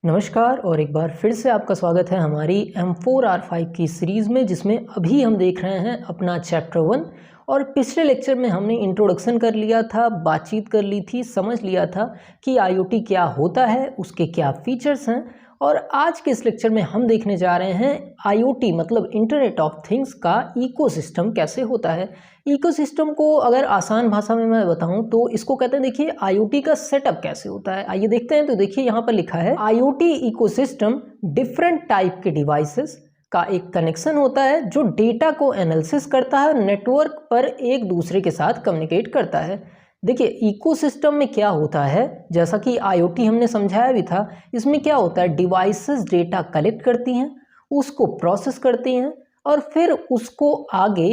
नमस्कार और एक बार फिर से आपका स्वागत है हमारी M4R5 की सीरीज़ में, जिसमें अभी हम देख रहे हैं अपना चैप्टर 1। और पिछले लेक्चर में हमने इंट्रोडक्शन कर लिया था, बातचीत कर ली थी, समझ लिया था कि IoT क्या होता है, उसके क्या फीचर्स हैं। और आज के इस लेक्चर में हम देखने जा रहे हैं IoT मतलब इंटरनेट ऑफ थिंग्स का इकोसिस्टम कैसे होता है। इकोसिस्टम को अगर आसान भाषा में मैं बताऊं तो इसको कहते हैं, देखिए IoT का सेटअप कैसे होता है। आइए देखते हैं। तो देखिए यहाँ पर लिखा है IoT इकोसिस्टम डिफरेंट टाइप के डिवाइसेस का एक कनेक्शन होता है जो डेटा को एनालिसिस करता है, नेटवर्क पर एक दूसरे के साथ कम्युनिकेट करता है। देखिए इकोसिस्टम में क्या होता है, जैसा कि IoT हमने समझाया भी था, इसमें क्या होता है, डिवाइसेस डेटा कलेक्ट करती हैं, उसको प्रोसेस करती हैं और फिर उसको आगे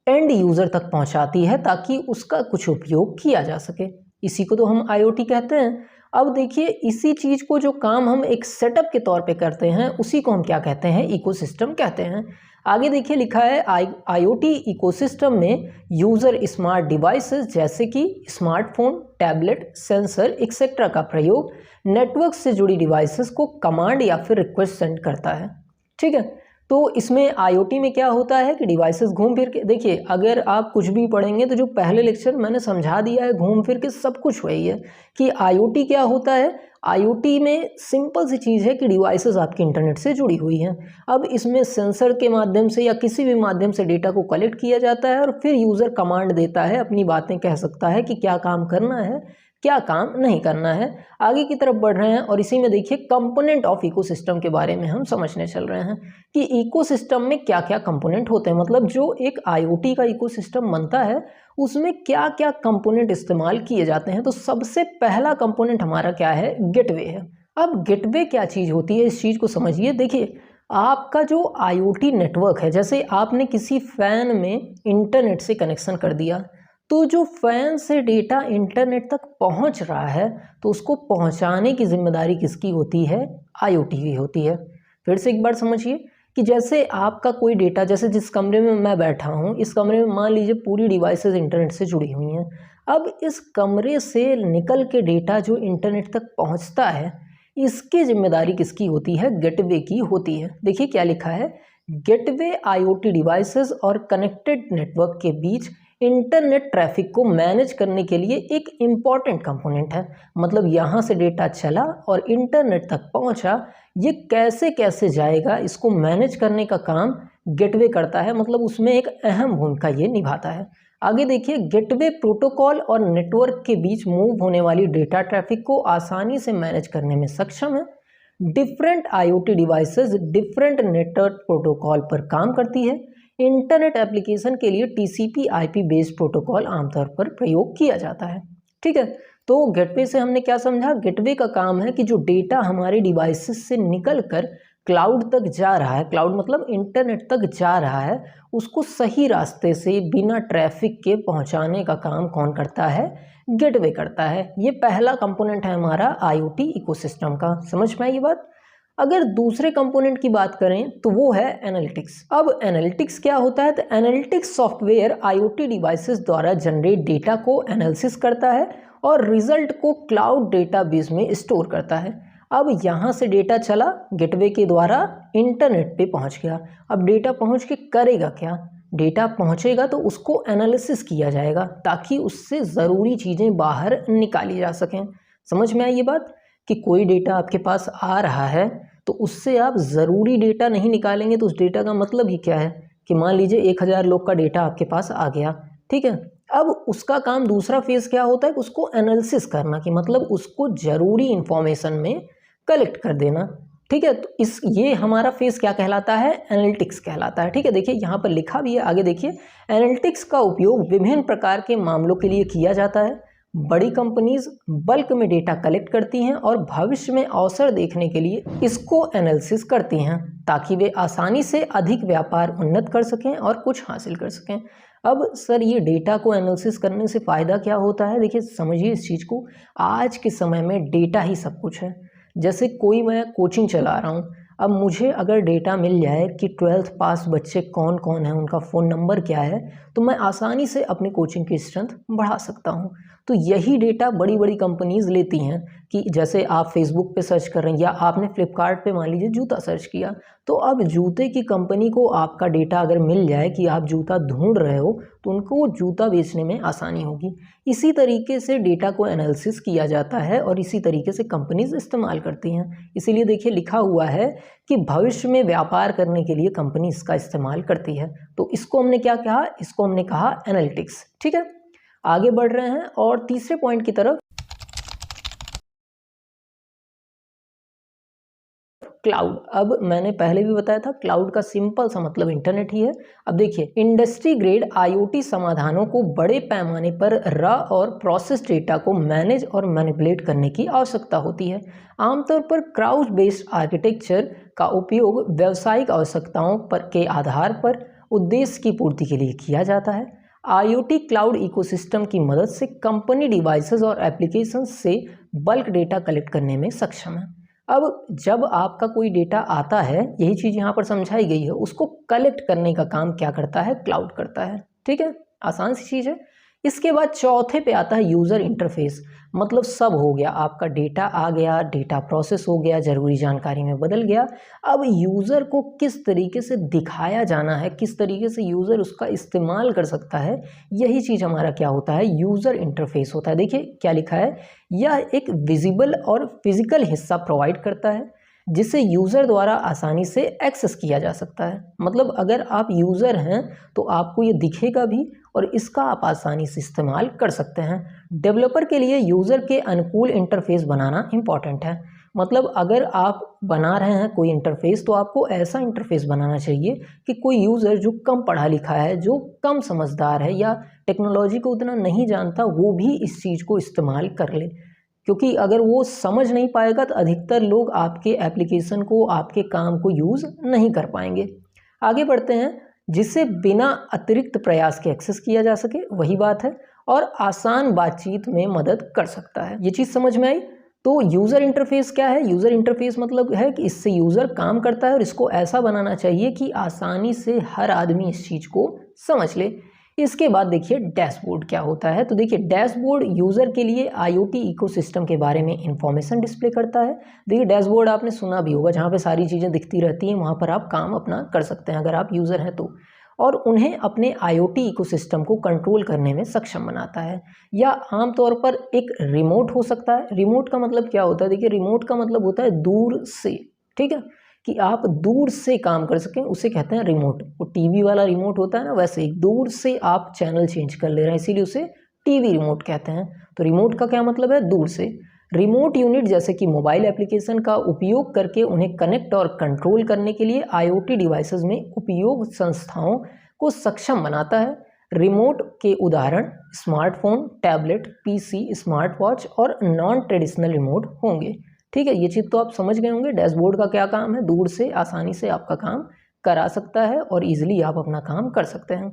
एंड यूज़र तक पहुंचाती है ताकि उसका कुछ उपयोग किया जा सके। इसी को तो हम IoT कहते हैं। अब देखिए इसी चीज़ को, जो काम हम एक सेटअप के तौर पे करते हैं, उसी को हम क्या कहते हैं, इकोसिस्टम कहते हैं। आगे देखिए लिखा है IoT इकोसिस्टम में यूज़र स्मार्ट डिवाइसेस जैसे कि स्मार्टफोन, टैबलेट, सेंसर एक्सेट्रा का प्रयोग नेटवर्क से जुड़ी डिवाइसेस को कमांड या फिर रिक्वेस्ट सेंड करता है। ठीक है, तो इसमें IoT में क्या होता है कि डिवाइसेस घूम फिर के, देखिए अगर आप कुछ भी पढ़ेंगे तो जो पहले लेक्चर मैंने समझा दिया है घूम फिर के सब कुछ वही है कि IoT क्या होता है। IoT में सिंपल सी चीज़ है कि डिवाइसेस आपके इंटरनेट से जुड़ी हुई हैं। अब इसमें सेंसर के माध्यम से या किसी भी माध्यम से डेटा को कलेक्ट किया जाता है और फिर यूज़र कमांड देता है, अपनी बातें कह सकता है कि क्या काम करना है, क्या काम नहीं करना है। आगे की तरफ बढ़ रहे हैं और इसी में देखिए कंपोनेंट ऑफ इकोसिस्टम के बारे में हम समझने चल रहे हैं कि इकोसिस्टम में क्या क्या कंपोनेंट होते हैं। मतलब जो एक IoT का इकोसिस्टम बनता है उसमें क्या क्या कंपोनेंट इस्तेमाल किए जाते हैं। तो सबसे पहला कंपोनेंट हमारा क्या है, गेटवे है। अब गेटवे क्या चीज़ होती है, इस चीज़ को समझिए। देखिए आपका जो IoT नेटवर्क है, जैसे आपने किसी फैन में इंटरनेट से कनेक्शन कर दिया, तो जो फैन से डेटा इंटरनेट तक पहुंच रहा है तो उसको पहुंचाने की जिम्मेदारी किसकी होती है, IoT की होती है। फिर से एक बार समझिए कि जैसे आपका कोई डेटा, जैसे जिस कमरे में मैं बैठा हूं, इस कमरे में मान लीजिए पूरी डिवाइसेस इंटरनेट से जुड़ी हुई हैं। अब इस कमरे से निकल के डेटा जो इंटरनेट तक पहुंचता है, इसकी जिम्मेदारी किसकी होती है, गेटवे की होती है। देखिए क्या लिखा है, गेटवे IoT डिवाइसेस और कनेक्टेड नेटवर्क के बीच इंटरनेट ट्रैफिक को मैनेज करने के लिए एक इम्पॉर्टेंट कंपोनेंट है। मतलब यहाँ से डेटा चला और इंटरनेट तक पहुँचा, ये कैसे कैसे जाएगा, इसको मैनेज करने का काम गेटवे करता है। मतलब उसमें एक अहम भूमिका ये निभाता है। आगे देखिए, गेटवे प्रोटोकॉल और नेटवर्क के बीच मूव होने वाली डेटा ट्रैफिक को आसानी से मैनेज करने में सक्षम है। Different IoT devices different network protocol पर काम करती है। इंटरनेट एप्लीकेशन के लिए TCP/IP बेस्ड प्रोटोकॉल आमतौर पर प्रयोग किया जाता है। ठीक है, तो गेटवे से हमने क्या समझा, गेटवे का काम है कि जो डेटा हमारे डिवाइसेस से निकलकर क्लाउड तक जा रहा है, क्लाउड मतलब इंटरनेट तक जा रहा है, उसको सही रास्ते से बिना ट्रैफिक के पहुंचाने का काम कौन करता है, गेटवे करता है। ये पहला कंपोनेंट है हमारा IoT इकोसिस्टम का। समझ में आई ये बात। अगर दूसरे कंपोनेंट की बात करें तो वो है एनालिटिक्स। अब एनालिटिक्स क्या होता है, तो एनालिटिक्स सॉफ्टवेयर IoT डिवाइसेस द्वारा जनरेट डेटा को एनालिसिस करता है और रिजल्ट को क्लाउड डेटाबेस में स्टोर करता है। अब यहाँ से डेटा चला गेटवे के द्वारा इंटरनेट पे पहुँच गया। अब डेटा पहुँच के करेगा क्या, डेटा पहुँचेगा तो उसको एनालिसिस किया जाएगा ताकि उससे ज़रूरी चीज़ें बाहर निकाली जा सकें। समझ में आई ये बात कि कोई डेटा आपके पास आ रहा है तो उससे आप ज़रूरी डेटा नहीं निकालेंगे तो उस डेटा का मतलब ही क्या है कि मान लीजिए 1000 लोग का डेटा आपके पास आ गया। ठीक है, अब उसका काम, दूसरा फेज़ क्या होता है, उसको एनालिसिस करना, कि मतलब उसको ज़रूरी इंफॉर्मेशन में कलेक्ट कर देना। ठीक है, तो ये हमारा फेज़ क्या कहलाता है, एनालिटिक्स कहलाता है। ठीक है, देखिए यहाँ पर लिखा भी है, आगे देखिए, एनालिटिक्स का उपयोग विभिन्न प्रकार के मामलों के लिए किया जाता है। बड़ी कंपनीज बल्क में डेटा कलेक्ट करती हैं और भविष्य में अवसर देखने के लिए इसको एनालिसिस करती हैं ताकि वे आसानी से अधिक व्यापार उन्नत कर सकें और कुछ हासिल कर सकें। अब सर ये डेटा को एनालिसिस करने से फ़ायदा क्या होता है, देखिए समझिए इस चीज़ को। आज के समय में डेटा ही सब कुछ है। जैसे कोई मैं कोचिंग चला रहा हूँ, अब मुझे अगर डेटा मिल जाए कि 12th पास बच्चे कौन कौन हैं, उनका फ़ोन नंबर क्या है, तो मैं आसानी से अपनी कोचिंग की स्ट्रेंथ बढ़ा सकता हूँ। तो यही डेटा बड़ी बड़ी कंपनीज लेती हैं कि जैसे आप फेसबुक पे सर्च कर रहे हैं या आपने फ्लिपकार्ट पे मान लीजिए जूता सर्च किया, तो अब जूते की कंपनी को आपका डेटा अगर मिल जाए कि आप जूता ढूंढ रहे हो तो उनको जूता बेचने में आसानी होगी। इसी तरीके से डेटा को एनालिसिस किया जाता है और इसी तरीके से कंपनीज इस्तेमाल करती हैं। इसीलिए देखिए लिखा हुआ है कि भविष्य में व्यापार करने के लिए कंपनी इसका इस्तेमाल करती है। तो इसको हमने क्या कहा, इसको हमने कहा एनालिटिक्स। ठीक है, आगे बढ़ रहे हैं और तीसरे पॉइंट की तरफ, क्लाउड। अब मैंने पहले भी बताया था क्लाउड का सिंपल सा मतलब इंटरनेट ही है। अब देखिए इंडस्ट्री ग्रेड आईओटी समाधानों को बड़े पैमाने पर रॉ और प्रोसेस डेटा को मैनेज और मैनिपुलेट करने की आवश्यकता होती है। आमतौर पर क्लाउड बेस्ड आर्किटेक्चर का उपयोग व्यावसायिक आवश्यकताओं पर के आधार पर उद्देश्य की पूर्ति के लिए किया जाता है। आईओटी क्लाउड इकोसिस्टम की मदद से कंपनी डिवाइसेस और एप्लीकेशंस से बल्क डेटा कलेक्ट करने में सक्षम है। अब जब आपका कोई डेटा आता है, यही चीज़ यहाँ पर समझाई गई है, उसको कलेक्ट करने का काम क्या करता है, क्लाउड करता है। ठीक है, आसान सी चीज़ है। इसके बाद चौथे पे आता है यूज़र इंटरफेस। मतलब सब हो गया, आपका डेटा आ गया, डेटा प्रोसेस हो गया, ज़रूरी जानकारी में बदल गया। अब यूज़र को किस तरीके से दिखाया जाना है, किस तरीके से यूज़र उसका इस्तेमाल कर सकता है, यही चीज़ हमारा क्या होता है, यूज़र इंटरफेस होता है। देखिए क्या लिखा है, यह एक विजिबल और फिजिकल हिस्सा प्रोवाइड करता है जिसे यूज़र द्वारा आसानी से एक्सेस किया जा सकता है। मतलब अगर आप यूज़र हैं तो आपको ये दिखेगा भी और इसका आप आसानी से इस्तेमाल कर सकते हैं। डेवलपर के लिए यूज़र के अनुकूल इंटरफेस बनाना इम्पॉर्टेंट है। मतलब अगर आप बना रहे हैं कोई इंटरफेस तो आपको ऐसा इंटरफेस बनाना चाहिए कि कोई यूज़र जो कम पढ़ा लिखा है, जो कम समझदार है या टेक्नोलॉजी को उतना नहीं जानता, वो भी इस चीज़ को इस्तेमाल कर ले। क्योंकि अगर वो समझ नहीं पाएगा तो अधिकतर लोग आपके एप्लीकेशन को, आपके काम को यूज़ नहीं कर पाएंगे। आगे बढ़ते हैं, जिससे बिना अतिरिक्त प्रयास के एक्सेस किया जा सके, वही बात है, और आसान बातचीत में मदद कर सकता है। ये चीज़ समझ में आई। तो यूज़र इंटरफेस क्या है, यूज़र इंटरफेस मतलब है कि इससे यूज़र काम करता है और इसको ऐसा बनाना चाहिए कि आसानी से हर आदमी इस चीज़ को समझ ले। इसके बाद देखिए डैशबोर्ड क्या होता है। तो देखिए डैशबोर्ड यूज़र के लिए आईओटी इकोसिस्टम के बारे में इंफॉर्मेशन डिस्प्ले करता है। देखिए डैशबोर्ड आपने सुना भी होगा, जहाँ पे सारी चीज़ें दिखती रहती हैं, वहाँ पर आप काम अपना कर सकते हैं अगर आप यूज़र हैं तो, और उन्हें अपने आईओटी इकोसिस्टम को कंट्रोल करने में सक्षम बनाता है। या आमतौर पर एक रिमोट हो सकता है। रिमोट का मतलब क्या होता है, देखिए रिमोट का मतलब होता है दूर से। ठीक है, कि आप दूर से काम कर सकें, उसे कहते हैं रिमोट। वो टीवी वाला रिमोट होता है ना, वैसे ही दूर से आप चैनल चेंज कर ले रहे हैं, इसीलिए उसे टीवी रिमोट कहते हैं। तो रिमोट का क्या मतलब है, दूर से। रिमोट यूनिट जैसे कि मोबाइल एप्लीकेशन का उपयोग करके उन्हें कनेक्ट और कंट्रोल करने के लिए आईओटी डिवाइसेस में उपयोग संस्थाओं को सक्षम बनाता है। रिमोट के उदाहरण smartphone, tablet, PC, smart watch और नॉन ट्रेडिशनल रिमोट होंगे। ठीक है, ये चीज़ तो आप समझ गए होंगे। डैशबोर्ड का क्या काम है, दूर से आसानी से आपका काम करा सकता है और इजीली आप अपना काम कर सकते हैं।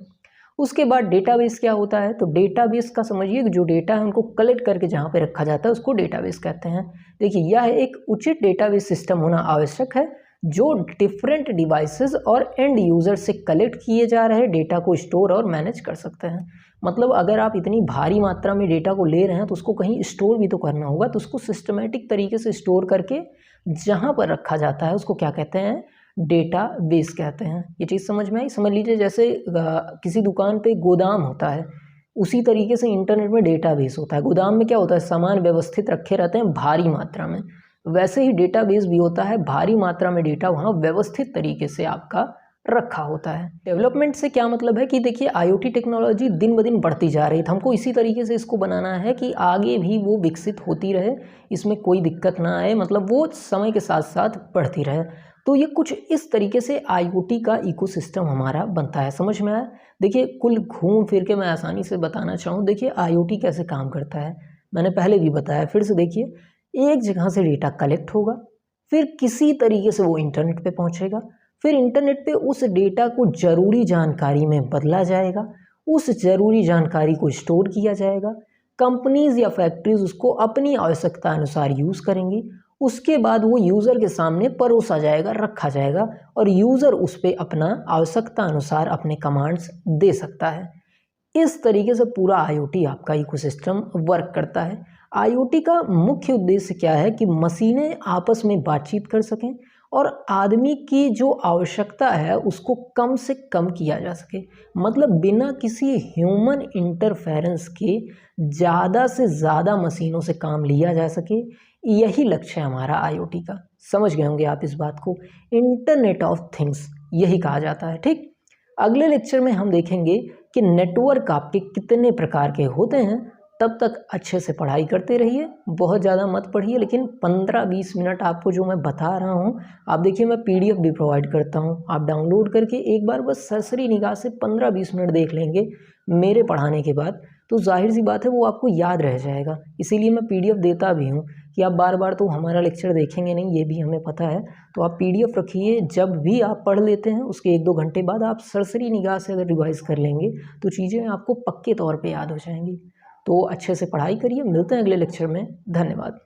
उसके बाद डेटाबेस क्या होता है, तो डेटाबेस का समझिए कि जो डेटा है उनको कलेक्ट करके जहाँ पे रखा जाता है उसको डेटाबेस कहते हैं। देखिए यह एक उचित डेटाबेस सिस्टम होना आवश्यक है जो डिफरेंट डिवाइसेस और एंड यूज़र से कलेक्ट किए जा रहे डेटा को स्टोर और मैनेज कर सकते हैं। मतलब अगर आप इतनी भारी मात्रा में डेटा को ले रहे हैं तो उसको कहीं स्टोर भी तो करना होगा, तो उसको सिस्टमेटिक तरीके से स्टोर करके जहाँ पर रखा जाता है उसको क्या कहते हैं, डेटा बेस कहते हैं। ये चीज़ समझ में आई। समझ लीजिए जैसे किसी दुकान पे गोदाम होता है, उसी तरीके से इंटरनेट में डेटा बेस होता है। गोदाम में क्या होता है, सामान व्यवस्थित रखे रहते हैं भारी मात्रा में, वैसे ही डेटाबेस भी होता है, भारी मात्रा में डेटा वहाँ व्यवस्थित तरीके से आपका रखा होता है। डेवलपमेंट से क्या मतलब है कि देखिए आईओटी टेक्नोलॉजी दिन ब दिन बढ़ती जा रही है, तो हमको इसी तरीके से इसको बनाना है कि आगे भी वो विकसित होती रहे, इसमें कोई दिक्कत ना आए, मतलब वो समय के साथ साथ बढ़ती रहे। तो ये कुछ इस तरीके से आईओटी का इकोसिस्टम हमारा बनता है। समझ में आया। देखिए कुल घूम फिर के मैं आसानी से बताना चाहूँ, देखिए आईओटी कैसे काम करता है मैंने पहले भी बताया, फिर से देखिए, एक जगह से डेटा कलेक्ट होगा, फिर किसी तरीके से वो इंटरनेट पे पहुंचेगा, फिर इंटरनेट पे उस डेटा को ज़रूरी जानकारी में बदला जाएगा, उस ज़रूरी जानकारी को स्टोर किया जाएगा, कंपनीज या फैक्ट्रीज उसको अपनी आवश्यकता अनुसार यूज़ करेंगी, उसके बाद वो यूज़र के सामने परोसा जाएगा, रखा जाएगा, और यूज़र उस पर अपना आवश्यकता अनुसार अपने कमांड्स दे सकता है। इस तरीके से पूरा IoT आपका इकोसिस्टम वर्क करता है। IoT का मुख्य उद्देश्य क्या है कि मशीनें आपस में बातचीत कर सकें और आदमी की जो आवश्यकता है उसको कम से कम किया जा सके, मतलब बिना किसी ह्यूमन इंटरफेरेंस के ज़्यादा से ज़्यादा मशीनों से काम लिया जा सके। यही लक्ष्य है हमारा IoT का। समझ गए होंगे आप इस बात को, इंटरनेट ऑफ थिंग्स यही कहा जाता है। ठीक, अगले लेक्चर में हम देखेंगे कि नेटवर्क आपके कितने प्रकार के होते हैं। तब तक अच्छे से पढ़ाई करते रहिए, बहुत ज़्यादा मत पढ़िए, लेकिन 15-20 मिनट आपको जो मैं बता रहा हूँ, आप देखिए मैं PDF भी प्रोवाइड करता हूँ, आप डाउनलोड करके एक बार बस सरसरी निगाह से 15-20 मिनट देख लेंगे मेरे पढ़ाने के बाद, तो जाहिर सी बात है वो आपको याद रह जाएगा। इसीलिए मैं PDF देता भी हूँ कि आप बार बार तो हमारा लेक्चर देखेंगे नहीं, ये भी हमें पता है। तो आप PDF रखिए, जब भी आप पढ़ लेते हैं उसके 1-2 घंटे बाद आप सरसरी निगाह से अगर रिवाइज़ कर लेंगे तो चीज़ें आपको पक्के तौर पे याद हो जाएंगी। तो अच्छे से पढ़ाई करिए, मिलते हैं अगले लेक्चर में। धन्यवाद।